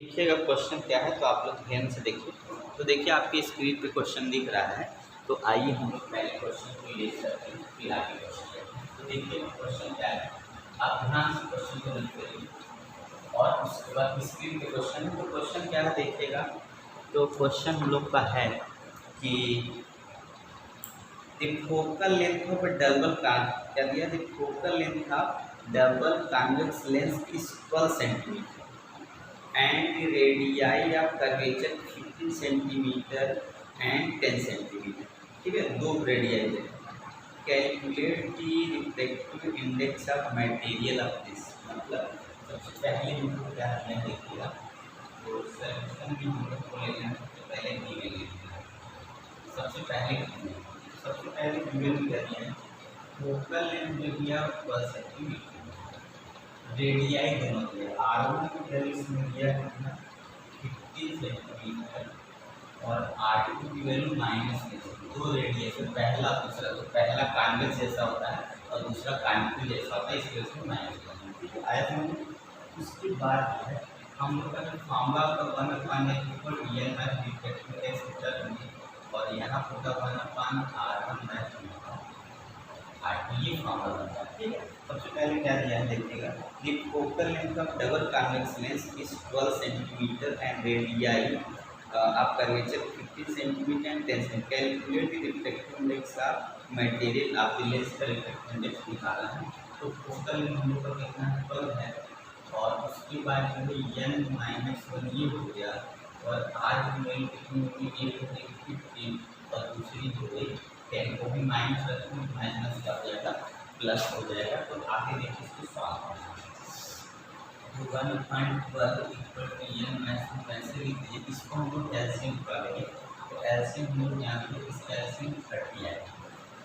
देखिएगा क्वेश्चन क्या है, तो आप लोग ध्यान से देखिए। तो देखिए आपकी स्क्रीन पे क्वेश्चन दिख रहा है। तो आइए हम लोग पहले क्वेश्चन को ले सकते हैं, फिर आगे क्वेश्चन करते हैं। तो देखिए क्वेश्चन क्या है, आप ध्यान से क्वेश्चन को लिख करिए और उसके बाद स्क्रीन पे क्वेश्चन है। तो क्वेश्चन क्या है देखिएगा। तो क्वेश्चन हम लोग का है कि the focal length of double क्या दिया, the focal length of double convex lens is 12 centimetre and the radii of curvature 15 centimetre and 10 centimetre. ठीक है, दो रेडियाई है। Calculate the reflective index of material of this. मतलब सबसे पहले हमको क्या करना देखिएगा, तो सेक्शन भी हम लोग को लेना है। सबसे पहले गिवन लिखना है। सबसे पहले गिवन क्या दिया है, फोकल लेंथ जो दिया 12 सेंटीमीटर, रेडियाई दोनों दिया। R1 की वैल्यू इसमें दिया कितना 15 सेंटीमीटर और R2 की वैल्यू -, दो रेडिएशन, पहला दूसरा। तो पहला कॉन्वेक्स जैसा होता है और दूसरा कॉन्केव जैसा होता है, इसलिए उसमें माइनस करना। ठीक है, आया समझ। उसके बाद जो है हम लोग का जो फॉर्मूला का 1/n रिफ्लेक्टिव इंडेक्स और यहाँ होगा 1/R1 ये फॉर्मूला बनता है। ठीक है, सबसे पहले क्या दिया है देखिएगा, the focal length of double convex lens is 12 centimetre and radii of curvature 15 centimetre and 10 centimetre. Calculate the reflective index of material of the lens का रिफ्लेक्टिव इंडेक्स निकाला है। तो फोकल लेंथ हम लोग का कितना है 12 है, और उसके बाद जो है n-1 ये हो गया, और r की वैल्यू कितनी होगी, एक होगी 15 और दूसरी हो गई 10 को भी माइनस रखेंगे, माइनस का जाएगा प्लस हो जाएगा। तो आगे देखिए इसको सॉल्व करना है। 1.12 इक्वल टू n मैक्सिमम कैसे लिख दीजिए, इसको हम लोग एलसीएम निकालेंगे। तो एलसीएम हम लोग यहाँ पे इसका एलसीएम 30 आएगा।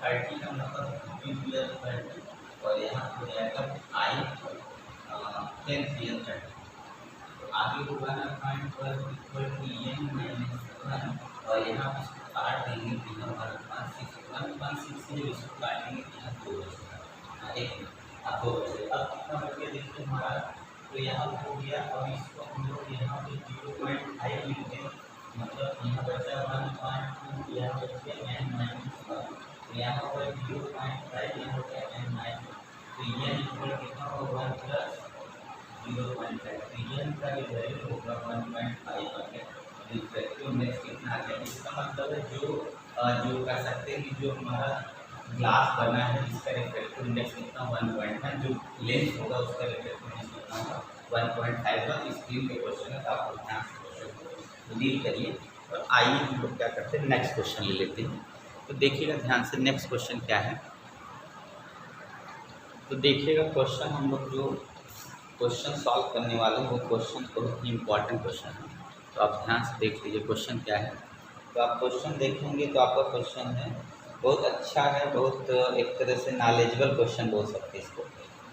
30 का मतलब 30 और यहाँ हो जाएगा i 10 30। तो आगे होगा ना 0.12 इक्वल टू n-1 और यहाँ इसको काट देंगे, 1.6 से जो इसको काटेंगे 2 बचेगा, एक 2 बचेगा। अब कितना बच गया देखिए हमारा, तो यहाँ हो गया। और इसको हम लोग यहाँ पे 0.5 लिख दें, मतलब यहाँ बचा 1.2, यहाँ बच गया n-1, तो यहाँ पर 0.5, यहाँ हो गया n-, तो n इक्वल कितना होगा 1 प्लस 0.5, तो n का जो वैल्यू होगा 1.5 आ गया। रिफ्लेक्टिव इंडेक्स कितना आ गया, इसका मतलब है जो कह सकते हैं कि जो हमारा ग्लास बना है इसका रिफ्लेक्टिव इंडेक्स कितना 1.5, जो लेंस होगा उसका रिफ्लेक्टिव इंडेक्स कितना होगा 1.5 का। स्क्रीन पे क्वेश्चन है, तो आप ध्यान से क्वेश्चन को डील करिए। और आइए हम लोग क्या करते हैं, नेक्स्ट क्वेश्चन ले लेते हैं। तो देखिएगा ध्यान से, नेक्स्ट क्वेश्चन क्या है। तो देखिएगा क्वेश्चन हम लोग जो क्वेश्चन सॉल्व करने वाले हैं वो क्वेश्चन बहुत ही इंपॉर्टेंट क्वेश्चन है। तो आप ध्यान से देख लीजिए क्वेश्चन क्या है। तो आप क्वेश्चन देखेंगे तो आपका क्वेश्चन है बहुत अच्छा है, बहुत एक तरह से नॉलेजेबल क्वेश्चन बोल सकते हैं इसको।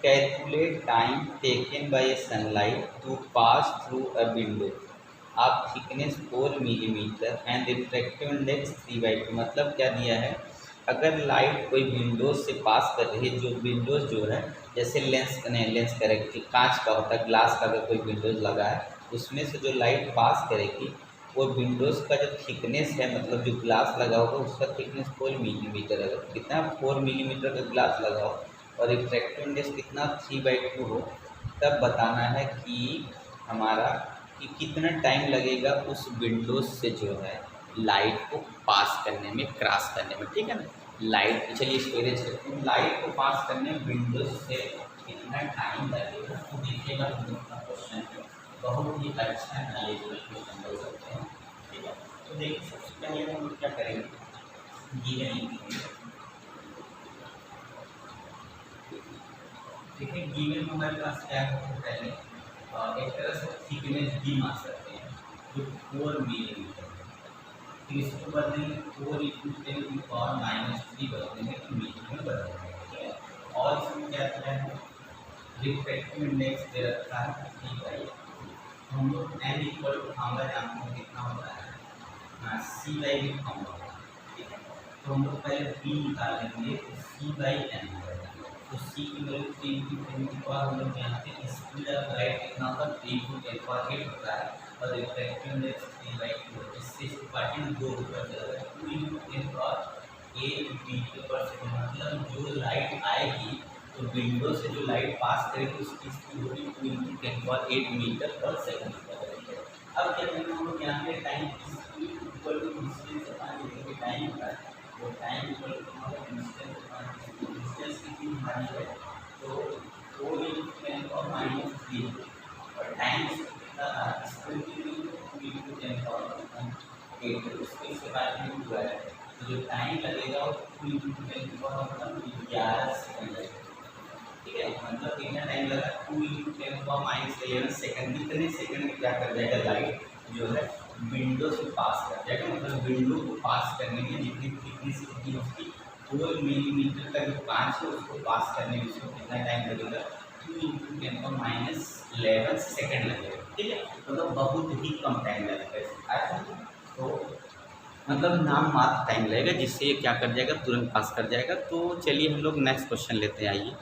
Calculate time taken by sunlight to pass through a window of thickness 4 millimetre and refractive index 3/2। मतलब क्या दिया है, अगर लाइट कोई विंडोज से पास कर रही है, जो विंडोज जो है जैसे लेंस करेक्ट कांच का होता है, ग्लास का अगर कोई विंडोज लगा है उसमें से जो लाइट पास करेगी वो विंडोज़ का जो थिकनेस है, मतलब जो ग्लास लगा होगा उसका थिकनेस 4 मिलीमीटर है। कितना 4 मिलीमीटर का ग्लास लगा हो और रिफ्रैक्टिव इंडेक्स कितना 3/2 हो, तब बताना है कि हमारा कि कितना टाइम लगेगा उस विंडोज़ से जो है लाइट को पास करने में, क्रॉस करने में। ठीक है ना, लाइट, चलिए स्टोरेज करते हैं, लाइट को पास करने में विंडोज़ से कितना टाइम लगेगा। तो देखिएगा हम लोग का क्वेश्चन है बहुत ही अच्छा नॉलेजेबल क्वेश्चन बोल सकते हैं। ठीक है, तो देखिए सबसे पहले हम लोग क्या करेंगे, गिवन लिखेंगे। देखिए गिवन में हमारे पास क्या है, पहले एक तरह से थिकनेस डी मान सकते हैं जो 4 मिलीमीटर है। तो इसको बदलेंगे 4 × 10⁻³ बदलेंगे तो मीटर में बदल देंगे। ठीक है, और इसमें क्या किया है, रिफ्रैक्टिव इंडेक्स दे रखा है 3/2। हम लोग n इक्वल टू फॉर्मूला जानते हैं कितना होता है, c/v फॉर्मूला। ठीक है, तो हम लोग पहले b निकालेंगे, c/n होगा। तो c की वैल्यू 3 × 10⁻⁸ हम लोग जानते हैं। स्पीड ऑफ लाइट कितना होता है 3 × 10⁸ होता है। और रिफ्रैक्टिव इंडेक्स 3/2, इससे स्पार्किंग 2 ऊपर चला गया, 2 इंटू 10 पावर 8 मीटर पर सेकंड। मतलब जो लाइट आएगी तो विंडो से जो लाइट पास करेगी उसकी स्पीड होगी 2 इंटू 10 पावर 8 मीटर पर सेकंड। अब क्या करना हम लोग यहाँ पे time speed equal to distance upon देखिए टाइम का, तो टाइम इक्वल टू हमारा डिस्टेंस अपॉन डिस्टेंस कितनी हमारी है, तो 4 इंटू 10 पावर -3 और टाइम कितना था स्पीड कितनी 2 इंटू 10 पावर 8, उसके इसके बाद में हुआ है तो जो टाइम लगेगा वो 2 इंटू 10 पावर 11 सेकंड लगेगा। ठीक है, मतलब कितना टाइम लगा 2 इंटू 10 पावर -11 सेकंड। कितने सेकंड में क्या कर जाएगा लाइट जो है विंडो से पास कर जाएगा, मतलब विंडो को पास करने में जितनी थिकनेस होती है उसकी 4 मिलीमीटर का जो कांच है उसको पास करने में उसको कितना टाइम लगेगा 2 इंटू 10 पावर -11 सेकंड लगेगा। ठीक है, मतलब बहुत ही कम टाइम लगेगा। तो मतलब नाम मात्र टाइम लगेगा जिससे ये क्या कर जाएगा तुरंत पास कर जाएगा। तो चलिए हम लोग नेक्स्ट क्वेश्चन लेते हैं, आइए।